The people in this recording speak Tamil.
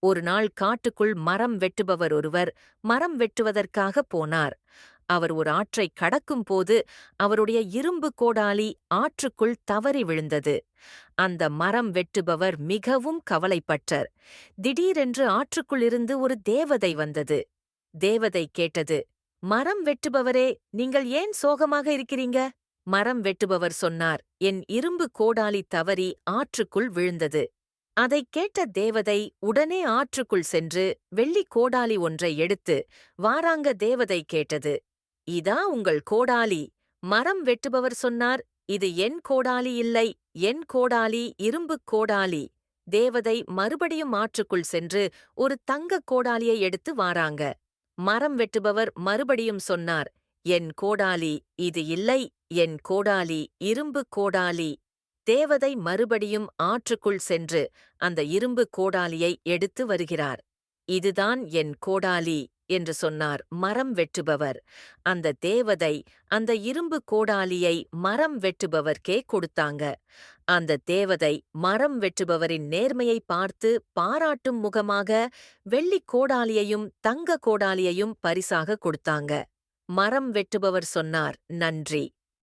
ஒரு நாள் காட்டுக்குள் மரம் வெட்டுபவர் ஒருவர் மரம் வெட்டுவதற்காக போனார். அவர் ஒரு ஆற்றைக் கடக்கும்போது அவருடைய இரும்பு கோடாலி ஆற்றுக்குள் தவறி விழுந்தது. அந்த மரம் வெட்டுபவர் மிகவும் கவலைப்பட்டார். திடீரென்று ஆற்றுக்குள்ளிருந்து ஒரு தேவதை வந்தது. தேவதை கேட்டது, மரம் வெட்டுபவரே, நீங்கள் ஏன் சோகமாக இருக்கிறீங்க? மரம் வெட்டுபவர் சொன்னார், என் இரும்பு கோடாலி தவறி ஆற்றுக்குள் விழுந்தது. அதைக் கேட்ட தேவதை உடனே ஆற்றுக்குள் சென்று வெள்ளிக் கோடாலி ஒன்றை எடுத்து வாராங்க தேவதை கேட்டது, இதா உங்கள் கோடாலி. மரம் வெட்டுபவர் சொன்னார், இது என் கோடாலி இல்லை, என் கோடாலி இரும்புக் கோடாலி. தேவதை மறுபடியும் ஆற்றுக்குள் சென்று ஒரு தங்கக் கோடாலியை எடுத்து வாராங்க. மரம் வெட்டுபவர் மறுபடியும் சொன்னார், என் கோடாலி இது இல்லை, என் கோடாலி இரும்பு கோடாலி. தேவதை மறுபடியும் ஆற்றுக்குள் சென்று அந்த இரும்பு கோடாலியை எடுத்து வருகிறார். இதுதான் என் கோடாலி என்று சொன்னார் மரம் வெட்டுபவர். அந்த தேவதை அந்த இரும்பு கோடாலியை மரம் வெட்டுபவர்க்கே கொடுத்தாங்க. அந்த தேவதை மரம் வெட்டுபவரின் நேர்மையை பார்த்து பாராட்டும் முகமாக வெள்ளிக் கோடாலியையும் தங்க கோடாலியையும் பரிசாக கொடுத்தாங்க. மரம் வெட்டுபவர் சொன்னார், நன்றி.